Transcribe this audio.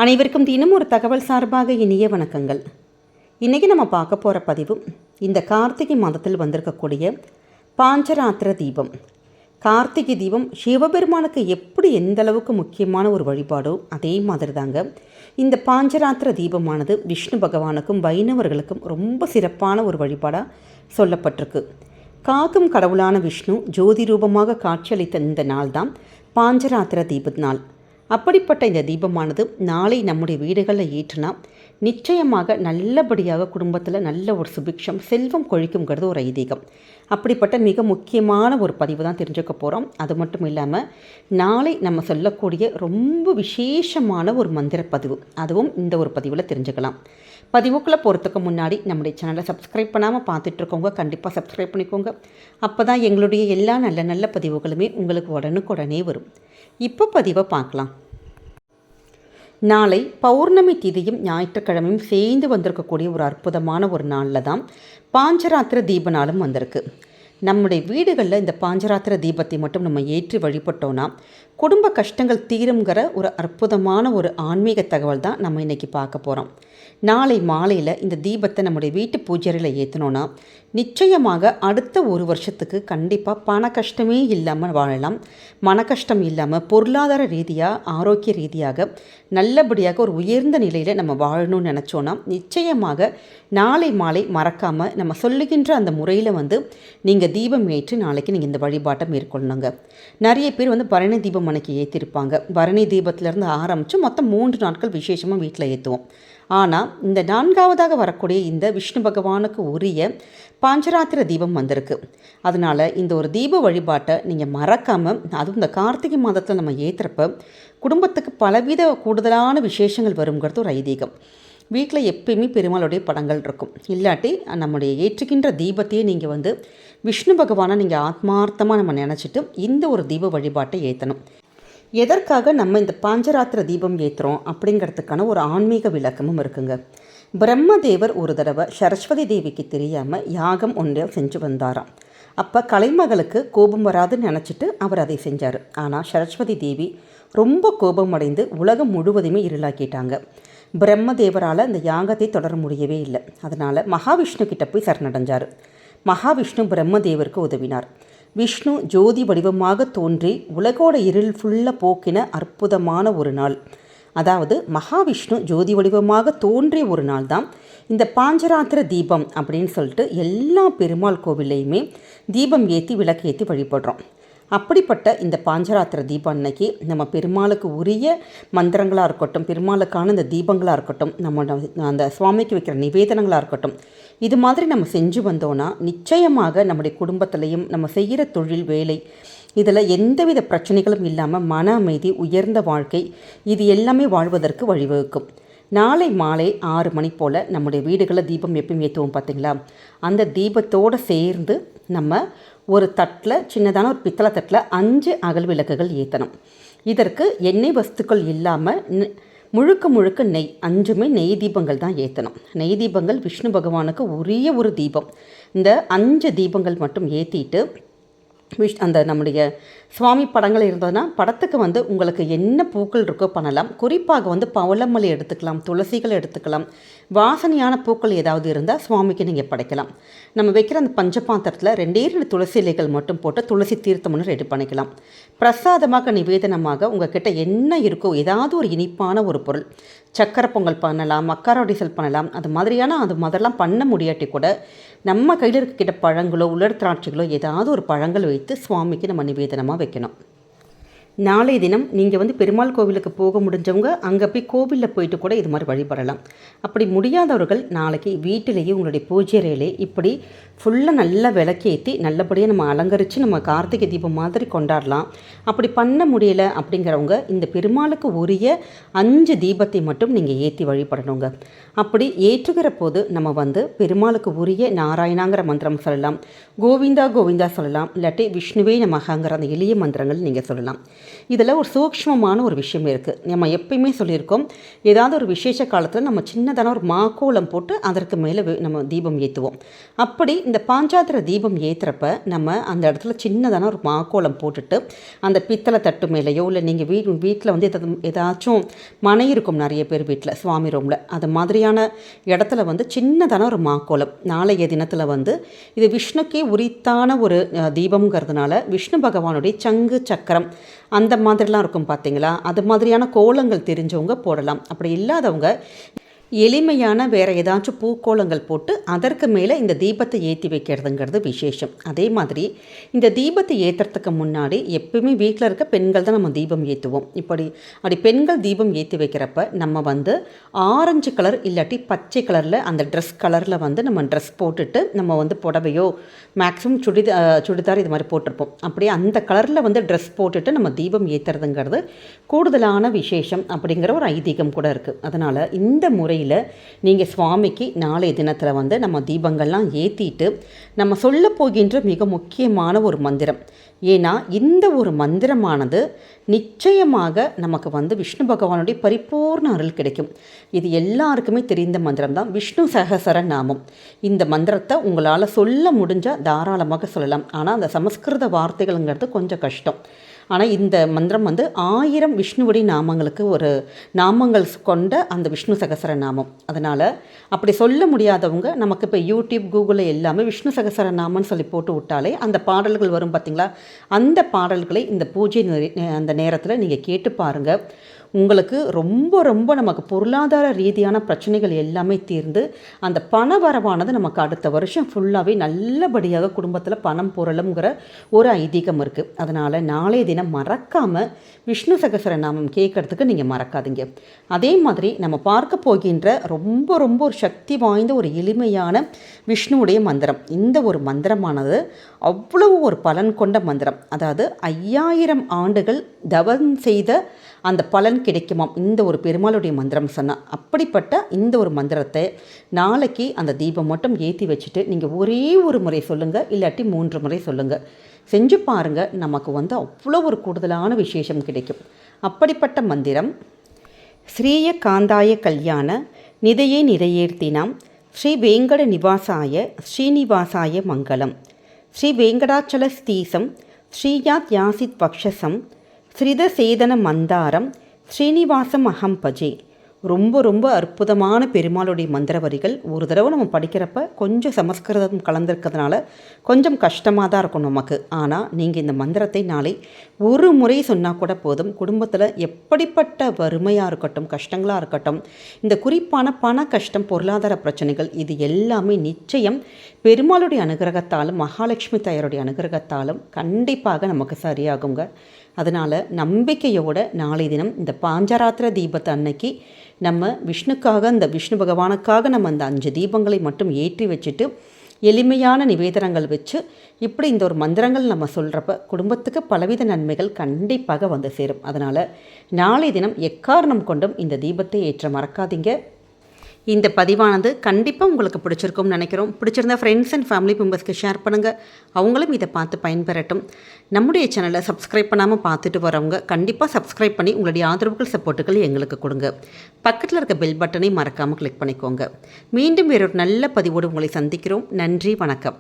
அனைவருக்கும் தினம் ஒரு தகவல் சார்பாக இனிய வணக்கங்கள். இன்றைக்கி நம்ம பார்க்க போகிற பதிவு இந்த கார்த்திகை மாதத்தில் வந்திருக்கக்கூடிய பாஞ்சராத்திர தீபம். கார்த்திகை தீபம் சிவபெருமானுக்கு எப்படி எந்த அளவுக்கு முக்கியமான ஒரு வழிபாடோ அதே மாதிரி தாங்க இந்த பாஞ்சராத்திர தீபமானது விஷ்ணு பகவானுக்கும் வைணவர்களுக்கும் ரொம்ப சிறப்பான ஒரு வழிபாடாக சொல்லப்பட்டிருக்கு. காக்கும் கடவுளான விஷ்ணு ஜோதி ரூபமாக காட்சியளித்த இந்த நாள் தான் பாஞ்சராத்திர தீப நாள். அப்படிப்பட்ட இந்த தீபமானது நாளை நம்முடைய வீடுகளில் ஏற்றினா நிச்சயமாக நல்லபடியாக குடும்பத்தில் நல்ல ஒரு சுபிக்ஷம் செல்வம் கொழிக்குங்கிறது ஒரு ஐதீகம். அப்படிப்பட்ட மிக முக்கியமான ஒரு பதிவு தான் தெரிஞ்சுக்க போகிறோம். அது மட்டும் இல்லாமல் நாளை நம்ம சொல்லக்கூடிய ரொம்ப விசேஷமான ஒரு மந்திர பதிவு, அதுவும் இந்த ஒரு பதிவில் தெரிஞ்சுக்கலாம். பதிவுக்குள்ளே போகிறதுக்கு முன்னாடி நம்முடைய சேனலை சப்ஸ்கிரைப் பண்ணாமல் பார்த்துட்ருக்கோங்க, கண்டிப்பாக சப்ஸ்கிரைப் பண்ணிக்கோங்க. அப்போ தான் எங்களுடைய எல்லா நல்ல நல்ல பதிவுகளுமே உங்களுக்கு உடனுக்குடனே வரும். இப்போ பதிவை பார்க்கலாம். நாளை பௌர்ணமி திதியும் ஞாயிற்றுக்கிழமையும் சேர்ந்து வந்திருக்கக்கூடிய ஒரு அற்புதமான ஒரு நாளில் தான் பாஞ்சராத்திர தீப நாளும் வந்திருக்கு. நம்முடைய வீடுகளில் இந்த பாஞ்சராத்திர தீபத்தை மட்டும் நம்ம ஏற்றி வழிபட்டோன்னா குடும்ப கஷ்டங்கள் தீருங்கிற ஒரு அற்புதமான ஒரு ஆன்மீக தகவல் தான் நம்ம இன்றைக்கி பார்க்க போகிறோம். நாளை மாலையில் இந்த தீபத்தை நம்முடைய வீட்டு பூஜையில் ஏற்றினோன்னா நிச்சயமாக அடுத்த ஒரு வருஷத்துக்கு கண்டிப்பாக பண கஷ்டமே இல்லாமல் வாழலாம். மன கஷ்டம் இல்லாமல் பொருளாதார ரீதியாக ஆரோக்கிய ரீதியாக நல்லபடியாக ஒரு உயர்ந்த நிலையில் நம்ம வாழணும்னு நினச்சோன்னா நிச்சயமாக நாளை மாலை மறக்காமல் நம்ம சொல்லுகின்ற அந்த முறையில் நீங்கள் தீபம் ஏற்றி நாளைக்கு நீங்கள் இந்த வழிபாட்டை மேற்கொள்ளணுங்க. நிறைய பேர் பரணி தீபம் அன்னைக்கு ஏற்றிருப்பாங்க. பரணி தீபத்திலேருந்து ஆரம்பித்து மொத்தம் 3 நாட்கள் விசேஷமாக வீட்டில் ஏற்றுவோம். ஆனால் இந்த 4வதாக வரக்கூடிய இந்த விஷ்ணு பகவானுக்கு உரிய பாஞ்சராத்திர தீபம் வந்திருக்கு. அதனால் இந்த ஒரு தீப வழிபாட்டை நீங்கள் மறக்காமல், அதுவும் இந்த கார்த்திகை மாதத்தில் நம்ம ஏற்றுறப்ப குடும்பத்துக்கு பலவித கூடுதலான விசேஷங்கள் வருங்கிறது ஒரு ஐதீகம். வீட்டில் எப்பயுமே பெருமாளுடைய படங்கள் இருக்கும். இல்லாட்டி நம்முடைய ஏற்றுகின்ற தீபத்தையே நீங்கள் விஷ்ணு பகவானை நீங்கள் ஆத்மார்த்தமாக நம்ம நினச்சிட்டு இந்த ஒரு தீப வழிபாட்டை ஏற்றணும். எதற்காக நம்ம இந்த பாஞ்சராத்திர தீபம் ஏற்றுறோம் அப்படிங்கிறதுக்கான ஒரு ஆன்மீக விளக்கமும் இருக்குங்க. பிரம்மதேவர் ஒரு தடவை சரஸ்வதி தேவிக்கு தெரியாமல் யாகம் ஒன்றை செஞ்சு வந்தாராம். அப்போ கலைமகளுக்கு கோபம் வராதுன்னு நினச்சிட்டு அவர் அதை செஞ்சார். ஆனால் சரஸ்வதி தேவி ரொம்ப கோபம் அடைந்து உலகம் முழுவதுமே இருளாக்கிட்டாங்க. பிரம்மதேவரால் அந்த யாகத்தை தொடர முடியவே இல்லை. அதனால் மகாவிஷ்ணு கிட்ட போய் சரணடைஞ்சார். மகாவிஷ்ணு பிரம்மதேவருக்கு உதவினார். விஷ்ணு ஜோதி வடிவமாக தோன்றி உலகோட இருள் ஃபுல்லாக போக்கின அற்புதமான ஒரு நாள். அதாவது மகாவிஷ்ணு ஜோதி வடிவமாக தோன்றிய ஒரு நாள் தான் இந்த பாஞ்சராத்திர தீபம் அப்படின்னு சொல்லிட்டு எல்லா பெருமாள் கோவில்லையுமே தீபம் ஏற்றி விளக்கு ஏற்றி வழிபடுறோம். அப்படிப்பட்ட இந்த பாஞ்சராத்திர தீபம் அன்னைக்கு நம்ம பெருமாளுக்கு உரிய மந்திரங்களாக இருக்கட்டும், பெருமாளுக்கான இந்த தீபங்களாக இருக்கட்டும், நம்ம அந்த சுவாமிக்கு வைக்கிற நிவேதனங்களாக இருக்கட்டும், இது மாதிரி நம்ம செஞ்சு வந்தோன்னா நிச்சயமாக நம்முடைய குடும்பத்திலையும் நம்ம செய்கிற தொழில் வேலை இதில் எந்தவித பிரச்சனைகளும் இல்லாமல் மன அமைதி, உயர்ந்த வாழ்க்கை இது எல்லாமே வாழ்வதற்கு வழிவகுக்கும். நாளை மாலை 6 மணி போல் நம்முடைய வீடுகளில் தீபம் எப்பயும் ஏற்றுவோம் பார்த்தீங்களா? அந்த தீபத்தோடு சேர்ந்து நம்ம ஒரு தட்டில், சின்னதான ஒரு பித்தளை தட்டில் 5 அகல் விளக்குகள் ஏற்றணும். இதற்கு எண்ணெய் வஸ்துக்கள் இல்லாமல் முழுக்க நெய், 5மே நெய் தீபங்கள் தான் ஏற்றணும். நெய் தீபங்கள் விஷ்ணு பகவானுக்கு உரிய ஒரு தீபம். இந்த 5 தீபங்கள் மட்டும் ஏற்றிட்டு அந்த நம்முடைய சுவாமி படங்கள் இருந்ததுன்னா படத்துக்கு உங்களுக்கு என்ன பூக்கள் இருக்கோ பண்ணலாம். குறிப்பாக பவளமல்லி எடுத்துக்கலாம், துளசிகள் எடுத்துக்கலாம், வாசனையான பூக்கள் ஏதாவது இருந்தால் சுவாமிக்கு நீங்கள் படைக்கலாம். நம்ம வைக்கிற அந்த பஞ்சபாத்திரத்தில் 2 துளசி இலைகள் மட்டும் போட்டு துளசி தீர்த்தம்னு ரெடி பண்ணிக்கலாம். பிரசாதமாக நிவேதனமாக உங்கள் கிட்ட என்ன இருக்கோ ஏதாவது ஒரு இனிப்பான ஒரு பொருள், சக்கரை பொங்கல் பண்ணலாம், மக்காரோடிசல் பண்ணலாம். அது மாதிரிலாம் பண்ண முடியாட்டி கூட நம்ம கையில் இருக்கிட்ட பழங்களோ உலர் திராட்சைகளோ ஏதாவது ஒரு பழங்கள் வைத்து சுவாமிக்கு நம்ம நிவேதனமாக வைக்கணும். நாளைய தினம் நீங்கள் பெருமாள் கோவிலுக்கு போக முடிஞ்சவங்க அங்கே போய் கோவிலில் போயிட்டு கூட இது மாதிரி வழிபடலாம். அப்படி முடியாதவர்கள் நாளைக்கு வீட்டிலேயே உங்களுடைய பூஜை அறையிலே இப்படி ஃபுல்லாக நல்லா விளக்கேற்றி நல்லபடியாக நம்ம அலங்கரித்து நம்ம கார்த்திகை தீபம் மாதிரி கொண்டாடலாம். அப்படி பண்ண முடியலை அப்படிங்கிறவங்க இந்த பெருமாளுக்கு உரிய 5 தீபத்தை மட்டும் நீங்கள் ஏற்றி வழிபடணுங்க. அப்படி ஏற்றுகிற போது நம்ம பெருமாளுக்கு உரிய நாராயணாங்கிற மந்திரம் சொல்லலாம், கோவிந்தா கோவிந்தா சொல்லலாம், இல்லாட்டி விஷ்ணுவே நமகாங்கிற அந்த எளிய மந்திரங்கள் நீங்கள் சொல்லலாம். இதில் ஒரு சூக்ஷ்மமான ஒரு விஷயம் இருக்குது. நம்ம எப்பயுமே சொல்லியிருக்கோம், ஏதாவது ஒரு விசேஷ காலத்தில் நம்ம சின்னதான ஒரு மாக்கோலம் போட்டு அதற்கு மேலே நம்ம தீபம் ஏற்றுவோம். அப்படி இந்த பாஞ்சாத்திர தீபம் ஏற்றுறப்ப நம்ம அந்த இடத்துல சின்னதான ஒரு மாக்கோலம் போட்டுட்டு அந்த பித்தளை தட்டு மேலேயோ இல்லை நீங்கள் வீட்டில் வந்து ஏதாச்சும் மனை இருக்கும் நிறைய பேர் வீட்டில் சுவாமி ரூமில் அது மாதிரியான இடத்துல வந்து சின்னதான ஒரு மாக்கோலம் நாளைய தினத்தில் வந்து இது விஷ்ணுக்கே உரித்தான ஒரு தீபம்ங்கிறதுனால விஷ்ணு பகவானுடைய சங்கு சக்கரம் அந்த மாதிரிலாம் இருக்கும் பார்த்தீங்களா, அது மாதிரியான கோலங்கள் தெரிஞ்சவங்க போடலாம். அப்படி இல்லாதவங்க எளிமையான வேறு ஏதாச்சும் பூக்கோளங்கள் போட்டு அதற்கு மேலே இந்த தீபத்தை ஏற்றி வைக்கிறதுங்கிறது விசேஷம். அதே மாதிரி இந்த தீபத்தை ஏற்றுறதுக்கு முன்னாடி எப்பவுமே வீட்டில் இருக்க பெண்கள் தான் நம்ம தீபம் ஏற்றுவோம். அப்படி பெண்கள் தீபம் ஏற்றி வைக்கிறப்ப நம்ம வந்து ஆரஞ்சு கலர் இல்லாட்டி பச்சை கலரில் அந்த ட்ரெஸ் கலரில் வந்து நம்ம ட்ரெஸ் போட்டுட்டு நம்ம வந்து புடவையோ மேக்ஸிமம் சுடிதார் இது மாதிரி போட்டிருப்போம். அப்படியே அந்த கலரில் வந்து ட்ரெஸ் போட்டுட்டு நம்ம தீபம் ஏற்றுறதுங்கிறது கூடுதலான விசேஷம் அப்படிங்கிற ஒரு ஐதீகம் கூட இருக்குது. அதனால் இந்த முறை நீங்கள் சுவாமிக்கு நாளைய தினத்தில் வந்து நம்ம தீபங்கள்லாம் ஏற்றிட்டு நம்ம சொல்ல போகின்ற மிக முக்கியமான ஒரு மந்திரம். ஏன்னா இந்த ஒரு மந்திரமானது நிச்சயமாக நமக்கு வந்து விஷ்ணு பகவானுடைய பரிபூர்ண அருள் கிடைக்கும். இது எல்லாருக்குமே தெரிந்த மந்திரம் தான் விஷ்ணு சகசர நாமம். இந்த மந்திரத்தை உங்களால் சொல்ல முடிஞ்சால் தாராளமாக சொல்லலாம். ஆனால் அந்த சமஸ்கிருத வார்த்தைகள்ங்கிறது கொஞ்சம் கஷ்டம். ஆனால் இந்த மந்திரம் வந்து 1000 விஷ்ணுவுடைய நாமங்களுக்கு ஒரு நாமங்கள் கொண்ட அந்த விஷ்ணு சகசர நாமம். அதனால் அப்படி சொல்ல முடியாதவங்க நமக்கு இப்போ யூடியூப் கூகுளில் எல்லாமே விஷ்ணு சகசர நாமன்னு சொல்லி போட்டு விட்டாலே அந்த பாடல்கள் வரும் பார்த்திங்களா, அந்த பாடல்களை இந்த பூஜை அந்த நேரத்தில் நீங்கள் கேட்டு பாருங்கள். உங்களுக்கு ரொம்ப ரொம்ப நமக்கு பொருளாதார ரீதியான பிரச்சனைகள் எல்லாமே தீர்ந்து அந்த பண வரவானது நமக்கு அடுத்த வருஷம் ஃபுல்லாகவே நல்லபடியாக குடும்பத்தில் பணம் பொருளுங்கிற ஒரு ஐதீகம் இருக்குது. அதனால் நாளைய தினம் மறக்காமல் விஷ்ணு சகசர நாமம் கேட்கறதுக்கு நீங்கள் மறக்காதீங்க. அதே மாதிரி நம்ம பார்க்க போகின்ற ரொம்ப ரொம்ப ஒரு சக்தி வாய்ந்த ஒரு எளிமையான விஷ்ணுவுடைய மந்திரம். இந்த ஒரு மந்திரமானது அவ்வளவு ஒரு பலன் கொண்ட மந்திரம். அதாவது 5000 ஆண்டுகள் தவம் செய்த அந்த பலன் கிடைக்குமாம் இந்த ஒரு பெருமாளுடைய மந்திரம் சொன்னால். அப்படிப்பட்ட இந்த ஒரு மந்திரத்தை நாளைக்கு அந்த தீபம் மட்டும் ஏற்றி வச்சுட்டு நீங்கள் ஒரே ஒரு முறை சொல்லுங்கள், இல்லாட்டி 3 முறை சொல்லுங்கள். செஞ்சு பாருங்கள், நமக்கு வந்து அவ்வளோ ஒரு கூடுதலான விசேஷம் கிடைக்கும். அப்படிப்பட்ட மந்திரம் ஸ்ரீய காந்தாய கல்யாண நிதையே நிறையேர்த்தினாம் ஸ்ரீ வேங்கட நிவாசாய ஸ்ரீனிவாசாய மங்களம் ஸ்ரீ வேங்கடாச்சல ஸ்தீசம் ஸ்ரீயாத் யாசித் பக்ஷசம் ஸ்ரித சேதன மந்தாரம் ஸ்ரீனிவாசம் அகம் பஜே. ரொம்ப ரொம்ப அற்புதமான பெருமாளுடைய மந்திர வரிகள். ஒரு தடவை நம்ம படிக்கிறப்ப கொஞ்சம் சமஸ்கிருதம் கலந்துருக்கிறதுனால கொஞ்சம் கஷ்டமாக தான் இருக்கும் நமக்கு. ஆனால் நீங்கள் இந்த மந்திரத்தை நாளை ஒரு முறை சொன்னால் கூட போதும். குடும்பத்தில் எப்படிப்பட்ட வறுமையாக இருக்கட்டும், கஷ்டங்களாக இருக்கட்டும், இந்த குறிப்பான பண கஷ்டம், பொருளாதார பிரச்சனைகள், இது எல்லாமே நிச்சயம் பெருமாளுடைய அனுகிரகத்தாலும் மகாலட்சுமி தாயாருடைய அனுகிரகத்தாலும் கண்டிப்பாக நமக்கு சரியாகுங்க. அதனால் நம்பிக்கையோட நாளை தினம் இந்த பாஞ்சராத்திர தீபத்தை அன்னைக்கு நம்ம விஷ்ணுக்காக, இந்த விஷ்ணு பகவானுக்காக நம்ம அந்த 5 தீபங்களை மட்டும் ஏற்றி வச்சுட்டு எளிமையான நிவேதனங்கள் வச்சு இப்படி இந்த ஒரு மந்திரங்கள் நம்ம சொல்கிறப்ப குடும்பத்துக்கு பலவித நன்மைகள் கண்டிப்பாக வந்து சேரும். அதனால் நாளை தினம் எக்காரணம் கொண்டும் இந்த தீபத்தை ஏற்ற மறக்காதீங்க. இந்த பதிவானது கண்டிப்பாக உங்களுக்கு பிடிச்சிருக்கும்னு நினைக்கிறோம். பிடிச்சிருந்தா ஃப்ரெண்ட்ஸ் அண்ட் ஃபேமிலி மெம்பர்ஸ்க்கு ஷேர் பண்ணுங்கள், அவங்களும் இதை பார்த்து பயன்பெறட்டும். நம்முடைய சேனலை சப்ஸ்கிரைப் பண்ணாமல் பார்த்துட்டு வரவங்க கண்டிப்பாக சப்ஸ்கிரைப் பண்ணி உங்களுடைய ஆதரவுகள் சப்போர்ட்டுகள் எங்களுக்கு கொடுங்க. பக்கத்தில் இருக்க பெல் பட்டனை மறக்காமல் கிளிக் பண்ணிக்கோங்க. மீண்டும் வேறொரு நல்ல பதிவோடு உங்களை சந்திக்கிறோம். நன்றி, வணக்கம்.